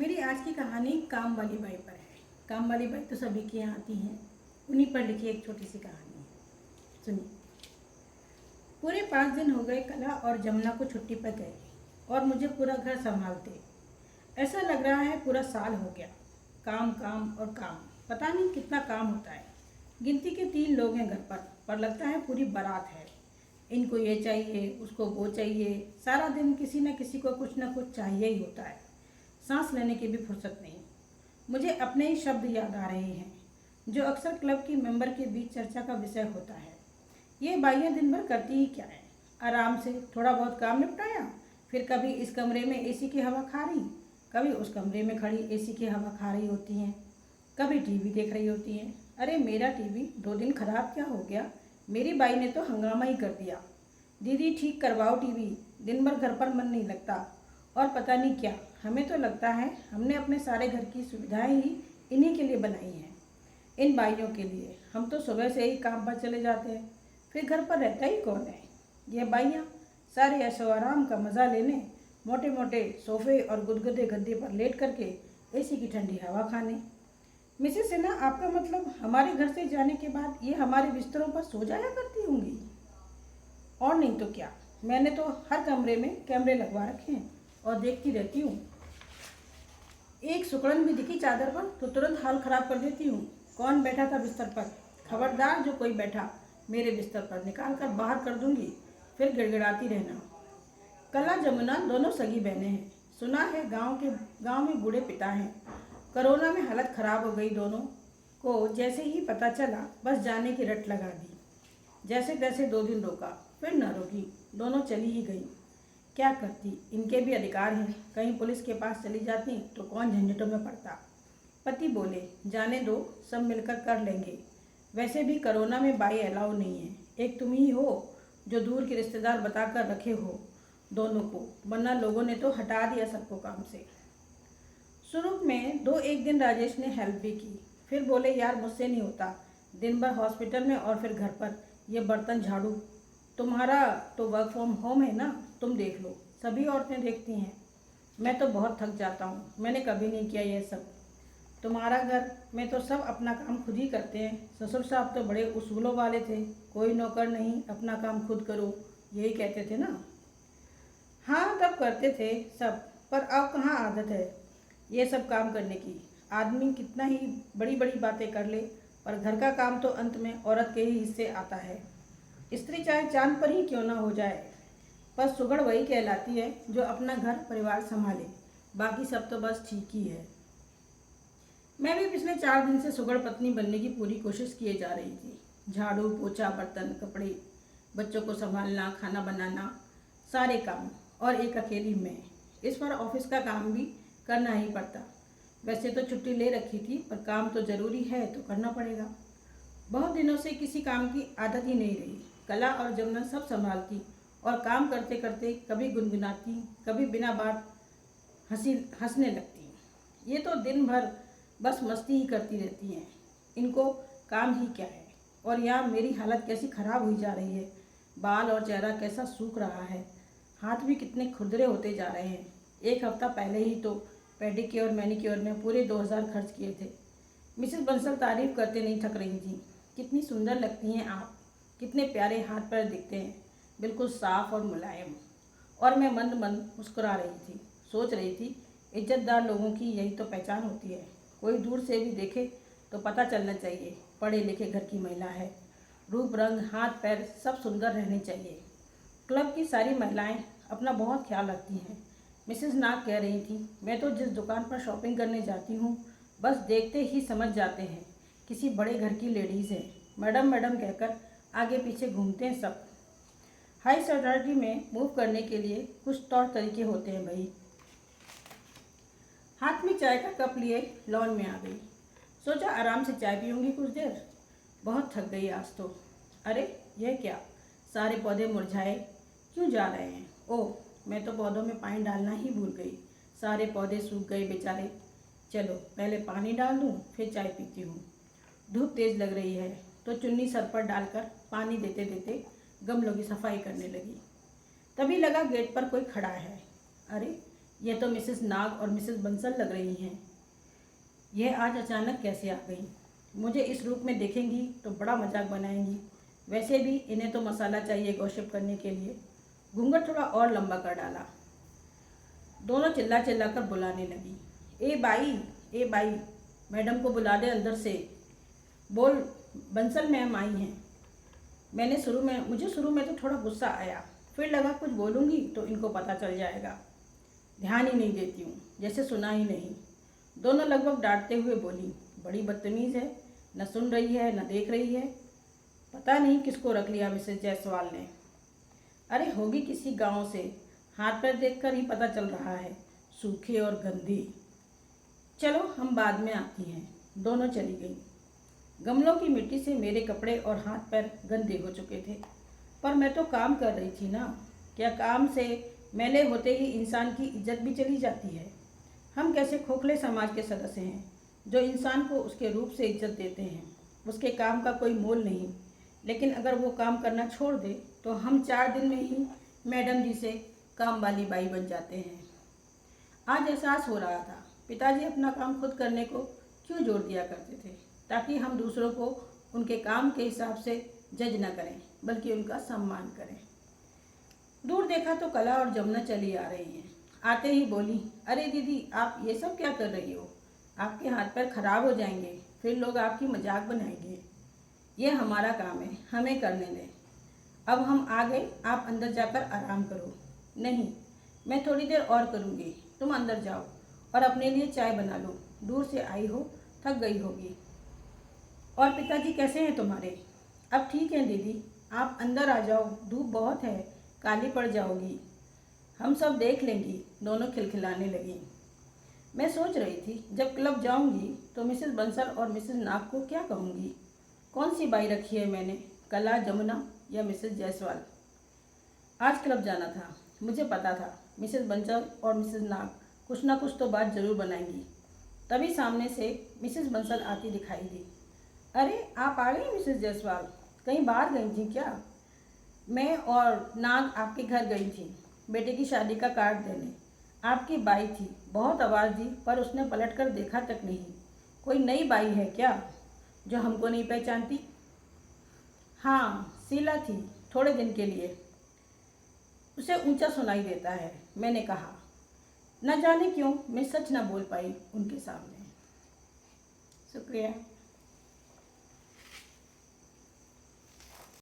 मेरी आज की कहानी काम वाली बाई पर है। काम वाली बाई तो सभी के यहाँ आती हैं, उन्हीं पर लिखी एक छोटी सी कहानी है। सुनिए। पूरे 5 दिन हो गए कला और जमुना को छुट्टी पर गए और मुझे पूरा घर संभालते। ऐसा लग रहा है पूरा साल हो गया। काम काम और काम, पता नहीं कितना काम होता है। गिनती के 3 लोग हैं घर पर लगता है पूरी बारात है। इनको ये चाहिए, उसको वो चाहिए। सारा दिन किसी न किसी को कुछ न कुछ चाहिए ही होता है। सांस लेने की भी फुर्सत नहीं। मुझे अपने ही शब्द याद आ रहे हैं जो अक्सर क्लब की मेंबर के बीच चर्चा का विषय होता है। ये बाइयाँ दिन भर करती ही क्या है? आराम से थोड़ा बहुत काम निपटाया, फिर कभी इस कमरे में एसी की हवा खा रही, कभी उस कमरे में खड़ी एसी की हवा खा रही होती हैं, कभी टीवी देख रही होती हैं। अरे मेरा टीवी 2 दिन खराब क्या हो गया? मेरी बाई ने तो हंगामा ही कर दिया। दीदी ठीक करवाओ टीवी, दिन भर घर पर मन नहीं लगता। और पता नहीं क्या, हमें तो लगता है हमने अपने सारे घर की सुविधाएं ही इन्हीं के लिए बनाई हैं, इन बाइयों के लिए। हम तो सुबह से ही काम पर चले जाते हैं, फिर घर पर रहता ही कौन है? ये बाइयाँ सारे ऐशो आराम का मज़ा लेने, मोटे मोटे सोफे और गुदगुदे गद्दे पर लेट करके एसी की ठंडी हवा खाने। मिसेस सिन्हा, आपका मतलब हमारे घर से जाने के बाद ये हमारे बिस्तरों पर सो जाया करती होंगी? और नहीं तो क्या, मैंने तो हर कमरे में कैमरे लगवा रखे हैं और देखती रहती हूँ। एक सुकड़न भी दिखी चादर पर तो तुरंत हाल खराब कर देती हूँ। कौन बैठा था बिस्तर पर? खबरदार जो कोई बैठा मेरे बिस्तर पर, निकाल कर बाहर कर दूंगी। फिर गिड़गिड़ाती रहना। कला जमुना दोनों सगी बहनें हैं। सुना है गांव में बूढ़े पिता हैं। कोरोना में हालत खराब हो गई दोनों को। जैसे ही पता चला बस जाने की रट लगा दी। जैसे तैसे 2 दिन रोका, फिर न रोकी, दोनों चली ही गई। क्या करती, इनके भी अधिकार हैं। कहीं पुलिस के पास चली जाती तो कौन झंझटों में पड़ता। पति बोले जाने दो, सब मिलकर कर लेंगे। वैसे भी कोरोना में बाई अलाउ नहीं है। एक तुम ही हो जो दूर के रिश्तेदार बताकर रखे हो दोनों को, वरना लोगों ने तो हटा दिया सबको काम से। शुरू में 2-1 दिन राजेश ने हेल्प भी की, फिर बोले यार मुझसे नहीं होता। दिन भर हॉस्पिटल में और फिर घर पर ये बर्तन झाड़ू। तुम्हारा तो वर्क फ्रॉम होम है ना, तुम देख लो। सभी औरतें देखती हैं। मैं तो बहुत थक जाता हूँ, मैंने कभी नहीं किया ये सब। तुम्हारा घर में तो सब अपना काम खुद ही करते हैं। ससुर साहब तो बड़े उसूलों वाले थे, कोई नौकर नहीं, अपना काम खुद करो, यही कहते थे ना। हाँ तब करते थे सब, पर अब कहाँ आदत है ये सब काम करने की। आदमी कितना ही बड़ी बड़ी बातें कर ले, पर घर का काम तो अंत में औरत के ही हिस्से आता है। स्त्री चाहे चांद पर ही क्यों ना हो जाए, पर सुगड़ वही कहलाती है जो अपना घर परिवार संभाले। बाकी सब तो बस ठीक ही है। मैं भी पिछले 4 दिन से सुगड़ पत्नी बनने की पूरी कोशिश किए जा रही थी। झाड़ू पोछा, बर्तन, कपड़े, बच्चों को संभालना, खाना बनाना, सारे काम। और एक अकेली मैं। इस पर ऑफिस का काम भी करना ही पड़ता। वैसे तो छुट्टी ले रखी थी, पर काम तो ज़रूरी है तो करना पड़ेगा। बहुत दिनों से किसी काम की आदत ही नहीं रही। कला और जमुना सब संभालती और काम करते करते कभी गुनगुनाती, कभी बिना बात हंसने लगती। ये तो दिन भर बस मस्ती ही करती रहती हैं। इनको काम ही क्या है। और यहाँ मेरी हालत कैसी ख़राब हुई जा रही है। बाल और चेहरा कैसा सूख रहा है, हाथ भी कितने खुरदरे होते जा रहे हैं। 1 हफ्ता पहले ही तो पेडिक्योर मैनिक्योर में पूरे 2000 खर्च किए थे। मिसेस बंसल तारीफ करते नहीं थक रही थी। कितनी सुंदर लगती हैं आप, कितने प्यारे हाथ पैर दिखते हैं, बिल्कुल साफ और मुलायम। और मैं मंद मंद मुस्कुरा रही थी, सोच रही थी इज्जतदार लोगों की यही तो पहचान होती है। कोई दूर से भी देखे तो पता चलना चाहिए पढ़े लिखे घर की महिला है। रूप रंग हाथ पैर सब सुंदर रहने चाहिए। क्लब की सारी महिलाएं अपना बहुत ख्याल रखती हैं। मिसेस नाग कह रही थी, मैं तो जिस दुकान पर शॉपिंग करने जाती हूँ बस देखते ही समझ जाते हैं किसी बड़े घर की लेडीज़ है। मैडम मैडम कहकर आगे पीछे घूमते हैं सब। हाई सोसाइटी में मूव करने के लिए कुछ तौर तरीके होते हैं भाई। हाथ में चाय का कप लिए लॉन में आ गई। सोचा आराम से चाय पीऊँगी कुछ देर। बहुत थक गई आज तो। अरे यह क्या, सारे पौधे मुरझाए क्यों जा रहे हैं? ओह, मैं तो पौधों में पानी डालना ही भूल गई। सारे पौधे सूख गए बेचारे। चलो पहले पानी डाल दूँ, फिर चाय पीती हूँ। धूप तेज़ लग रही है तो चुन्नी सर पर डालकर पानी देते देते गमलों की सफाई करने लगी। तभी लगा गेट पर कोई खड़ा है। अरे ये तो मिसेस नाग और मिसेस बंसल लग रही हैं। यह आज अचानक कैसे आ गई? मुझे इस रूप में देखेंगी तो बड़ा मजाक बनाएंगी। वैसे भी इन्हें तो मसाला चाहिए गॉसिप करने के लिए। घूंघट थोड़ा और लंबा कर डाला। दोनों चिल्ला चिल्ला कर बुलाने लगी। ए बाई, ए बाई, मैडम को बुला दे अंदर से। बोल, बंसल मैम आई हैं। मुझे शुरू में तो थोड़ा गुस्सा आया, फिर लगा कुछ बोलूँगी तो इनको पता चल जाएगा। ध्यान ही नहीं देती हूँ, जैसे सुना ही नहीं। दोनों लगभग डांटते हुए बोली, बड़ी बदतमीज़ है, न सुन रही है न देख रही है। पता नहीं किसको रख लिया मिसेस जायसवाल ने। अरे होगी किसी गांव से, हाथ पैर देखकर ही पता चल रहा है, सूखे और गंदी। चलो हम बाद में आती हैं। दोनों चली गई। गमलों की मिट्टी से मेरे कपड़े और हाथ पैर गंदे हो चुके थे, पर मैं तो काम कर रही थी ना। क्या काम से मैले होते ही इंसान की इज्जत भी चली जाती है? हम कैसे खोखले समाज के सदस्य हैं जो इंसान को उसके रूप से इज्जत देते हैं। उसके काम का कोई मोल नहीं, लेकिन अगर वो काम करना छोड़ दे तो हम 4 दिन में ही मैडम जी से काम वाली बाई बन जाते हैं। आज एहसास हो रहा था, पिताजी अपना काम खुद करने को क्यों जोर दिया करते थे, ताकि हम दूसरों को उनके काम के हिसाब से जज न करें, बल्कि उनका सम्मान करें। दूर देखा तो कला और जमुना चली आ रही हैं। आते ही बोली, अरे दीदी, आप ये सब क्या कर रही हो? आपके हाथ पैर खराब हो जाएंगे, फिर लोग आपकी मजाक बनाएंगे। ये हमारा काम है, हमें करने दें। अब हम आ गए, आप अंदर जाकर आराम करो। नहीं, मैं थोड़ी देर और करूँगी, तुम अंदर जाओ और अपने लिए चाय बना लो। दूर से आई हो, थक गई होगी। और पिताजी कैसे हैं तुम्हारे? अब ठीक हैं दीदी, आप अंदर आ जाओ, धूप बहुत है, काली पड़ जाओगी। हम सब देख लेंगी। दोनों खिलखिलाने लगी। मैं सोच रही थी, जब क्लब जाऊंगी तो मिसेस बंसल और मिसेस नाग को क्या कहूँगी? कौन सी बाई रखी है मैंने, कला, जमुना या मिसेस जायसवाल? आज क्लब जाना था। मुझे पता था मिसेस बंसल और मिसेस नाग कुछ ना कुछ तो बात जरूर बनाएंगी। तभी सामने से मिसेस बंसल आती दिखाई दी। अरे आप आ गई मिसेस जायसवाल, कहीं बाहर गई थी क्या? मैं और नाग आपके घर गई थी, बेटे की शादी का कार्ड देने। आपकी बाई थी, बहुत आवाज़ दी, पर उसने पलट कर देखा तक नहीं। कोई नई बाई है क्या जो हमको नहीं पहचानती? हाँ, शीला थी, थोड़े दिन के लिए। उसे ऊंचा सुनाई देता है, मैंने कहा। न जाने क्यों मैं सच न बोल पाई उनके सामने। शुक्रिया।